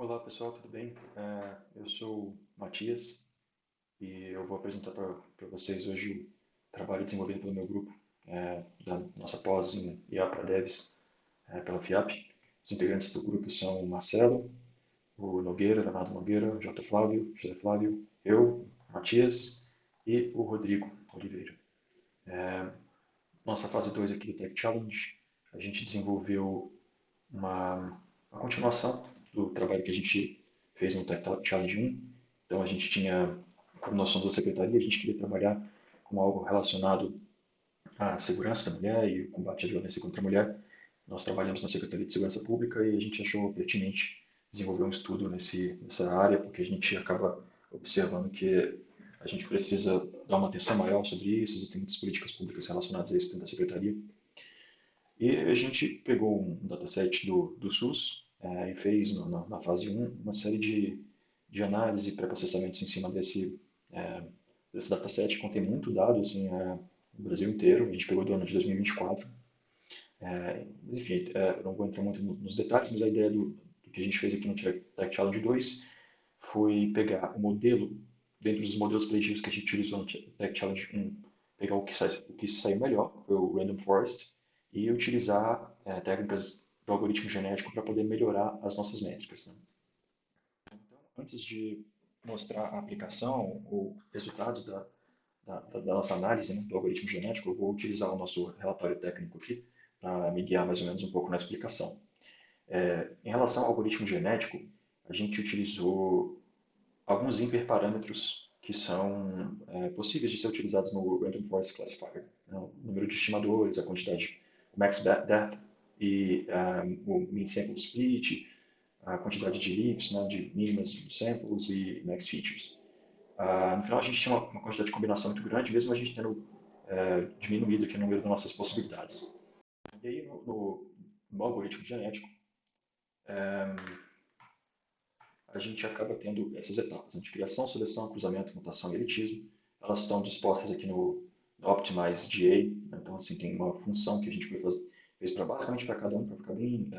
Olá pessoal, tudo bem? Eu sou o Matias e eu vou apresentar para vocês hoje o trabalho desenvolvido pelo meu grupo, da nossa pós em IA para Devs, pela FIAP. Os integrantes do grupo são o Marcelo, o Nogueira, Leonardo Nogueira, o J. Flávio, José Flávio, eu, Matias e o Rodrigo Oliveira. Nossa fase 2 aqui do Tech Challenge, a gente desenvolveu uma continuação do trabalho que a gente fez no Tech Challenge 1. Então a gente tinha, como nós somos da secretaria, a gente queria trabalhar com algo relacionado à segurança da mulher e o combate à violência contra a mulher. Nós trabalhamos na Secretaria de Segurança Pública e a gente achou pertinente desenvolver um estudo nessa área, porque a gente acaba observando que a gente precisa dar uma atenção maior sobre isso, existem muitas políticas públicas relacionadas a isso dentro da Secretaria. E a gente pegou um dataset do SUS e fez na fase um uma série de análise e pré-processamentos em cima desse dataset. Contém muito dado assim, no Brasil inteiro. A gente pegou do ano de 2024. Enfim, eu não vou entrar muito nos detalhes, mas a ideia do que a gente fez aqui no Tech Challenge 2 foi pegar o modelo, dentro dos modelos preditivos que a gente utilizou no Tech Challenge 1, pegar o que saiu melhor, foi o Random Forest, e utilizar técnicas do algoritmo genético para poder melhorar as nossas métricas, né? Antes de mostrar a aplicação ou resultados da nossa análise, né, do algoritmo genético, eu vou utilizar o nosso relatório técnico aqui para me guiar mais ou menos um pouco na explicação. Em relação ao algoritmo genético, a gente utilizou alguns hiperparâmetros que são possíveis de ser utilizados no Random Forest Classifier, né? O número de estimadores, a quantidade, o max depth e o mean sample split, a quantidade de leaps, né, de mínimas samples e max features. No final a gente tinha uma quantidade de combinação muito grande, mesmo a gente tendo diminuído aqui o número das nossas possibilidades. E aí no algoritmo genético, a gente acaba tendo essas etapas, né, de criação, seleção, cruzamento, mutação e elitismo. Elas estão dispostas aqui no Optimize GA, né? Então assim, tem uma função que a gente fez basicamente para cada um, para ficar bem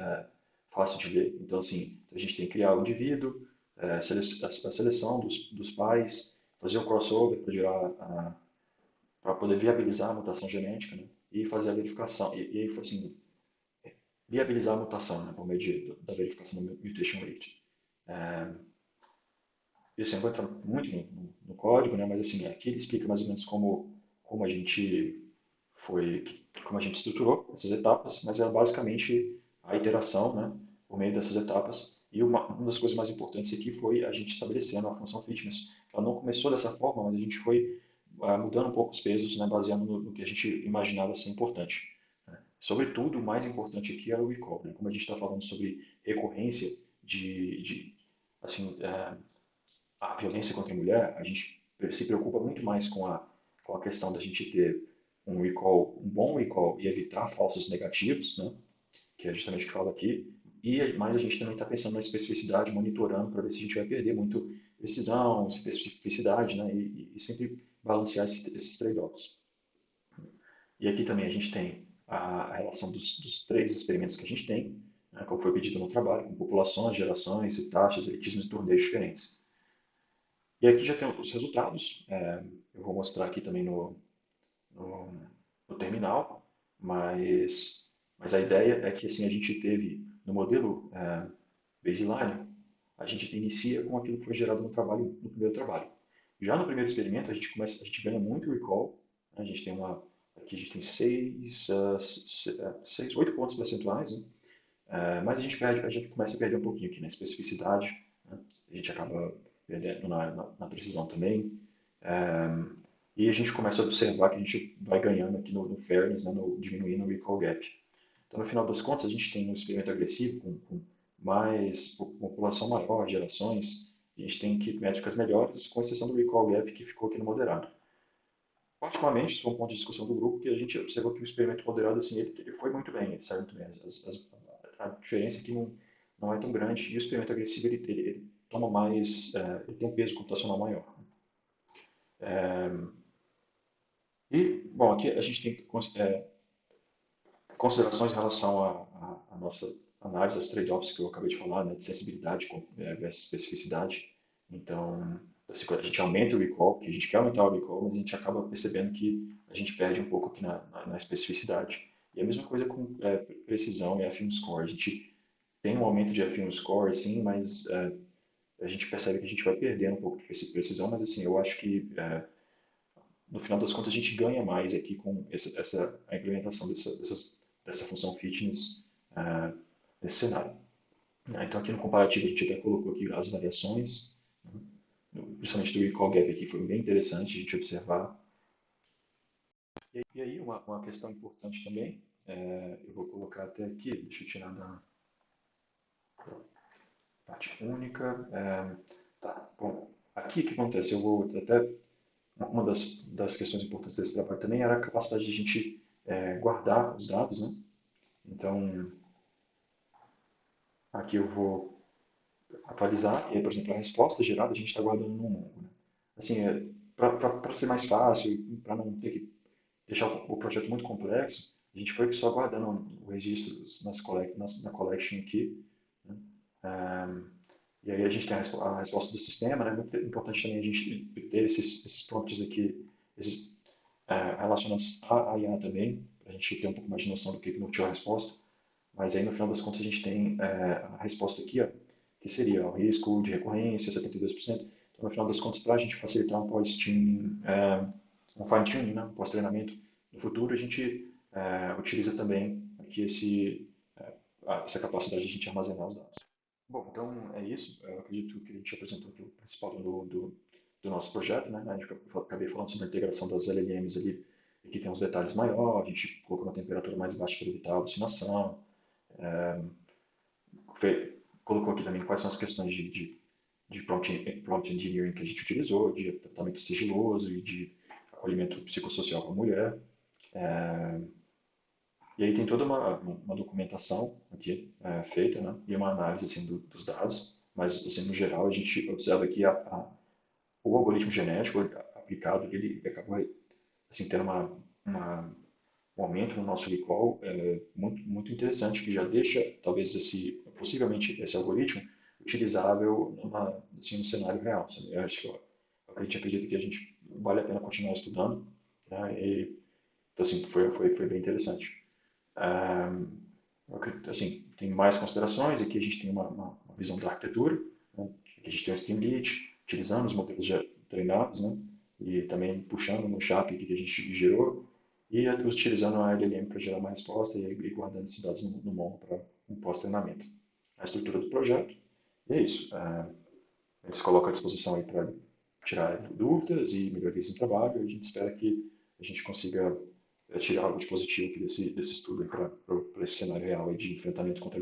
fácil de ver. Então assim, a gente tem que criar o indivíduo, a seleção dos pais, fazer o crossover para poder viabilizar a mutação genética, né? E fazer a verificação. E aí, assim, viabilizar a mutação, né, por meio da verificação do mutation rate. E assim, eu vou entrar muito no código, né, mas assim, aqui ele explica mais ou menos como a gente foi, como a gente estruturou essas etapas, mas é basicamente a iteração, né, por meio dessas etapas. E uma das coisas mais importantes aqui foi a gente estabelecendo a função fitness. Ela não começou dessa forma, mas a gente foi mudando um pouco os pesos, né, baseado no que a gente imaginava ser importante, né. Sobretudo, o mais importante aqui era o recall, né, como a gente está falando sobre recorrência assim, a violência contra a mulher, a gente se preocupa muito mais com a questão da gente ter um bom recall e evitar falsos negativos, né, que é justamente o que fala aqui, mas a gente também está pensando na especificidade, monitorando para ver se a gente vai perder muito precisão, especificidade, né, e sempre balancear esses trade-offs. E aqui também a gente tem a relação dos três experimentos que a gente tem, né, como foi pedido no trabalho, com populações, gerações, e taxas, elitismos e torneios diferentes. E aqui já tem os resultados. Eu vou mostrar aqui também no, no terminal, mas a ideia é que assim, a gente teve no modelo baseline, a gente inicia com aquilo que foi gerado no primeiro trabalho. Já no primeiro experimento, a gente ganha muito recall, né? Aqui a gente tem 8 pontos percentuais, né? Mas a gente começa a perder um pouquinho aqui na especificidade, né? A gente acaba perdendo na precisão também. E a gente começa a observar que a gente vai ganhando aqui no fairness, né, diminuindo o recall gap. Então, no final das contas, a gente tem um experimento agressivo com mais população maior, gerações, e a gente tem aqui métricas melhores, com exceção do recall gap que ficou aqui no moderado. Particularmente, isso foi um ponto de discussão do grupo, que a gente observou que o experimento moderado, assim, ele foi muito bem, ele saiu muito bem. A diferença é que não é tão grande, e o experimento agressivo, ele toma mais, ele tem um peso computacional maior. E, bom, aqui a gente tem considerações em relação análise das trade-offs que eu acabei de falar, né, de sensibilidade versus especificidade. Então, assim, quando a gente aumenta o recall, que a gente quer aumentar o recall, mas a gente acaba percebendo que a gente perde um pouco aqui na especificidade. E a mesma coisa com precisão e F1 score. A gente tem um aumento de F1 score, sim, mas a gente percebe que a gente vai perdendo um pouco de precisão, mas assim, eu acho que no final das contas a gente ganha mais aqui com a implementação dessa função fitness uh, nesse cenário. Então aqui no comparativo a gente até colocou aqui as variações, né? Principalmente do recall gap aqui foi bem interessante a gente observar. E aí uma questão importante também, eu vou colocar até aqui, deixa eu tirar da parte única. Tá, bom, aqui o que acontece? Eu vou até uma das questões importantes desse trabalho também era a capacidade de a gente guardar os dados, né? Então, aqui eu vou atualizar, e aí, por exemplo, a resposta gerada a gente está guardando no Mongo, né? Assim, para ser mais fácil, para não ter que deixar o projeto muito complexo, a gente foi só guardando o registro na collection aqui, né? E aí a gente tem a resposta do sistema, né? Muito importante também a gente ter esses prompts aqui, esses relacionados à IA também, para a gente ter um pouco mais de noção do que norteou a resposta. Mas aí no final das contas a gente tem a resposta aqui, ó, que seria o risco de recorrência, 72%. Então no final das contas, para a gente facilitar um pós-tuning, um fine-tuning, né? Um pós-treinamento no futuro, a gente utiliza também aqui essa capacidade de a gente armazenar os dados. Bom, então é isso. Eu acredito que a gente apresentou aqui o principal do nosso projeto, né? A gente acabei falando sobre a integração das LLMs ali, aqui tem uns detalhes maiores, a gente colocou uma temperatura mais baixa para evitar a alucinação, colocou aqui também quais são as questões de prompt engineering que a gente utilizou, de tratamento sigiloso e de acolhimento psicossocial com a mulher. E aí tem toda uma documentação aqui feita, né? E uma análise assim, dos dados, mas assim, no geral a gente observa que o algoritmo genético aplicado ele acabou assim, tendo um aumento no nosso recall muito interessante, que já deixa talvez possivelmente esse algoritmo utilizável assim, no cenário real. Sabe? Eu acho que a gente acredita que a gente vale a pena continuar estudando, né? Então, assim, foi bem interessante. Assim, tem mais considerações, aqui a gente tem uma visão da arquitetura, né? Aqui a gente tem o Streamlit, utilizando os modelos já treinados, né? E também puxando no SHAP que a gente gerou, e utilizando a LLM para gerar uma resposta e guardando esses dados no Mongo para um pós-treinamento. A estrutura do projeto, e é isso. Eles colocam à disposição aí para tirar dúvidas e melhorias no trabalho, e a gente espera que a gente consiga tirar algo de positivo aqui desse estudo para esse cenário real aí de enfrentamento contra a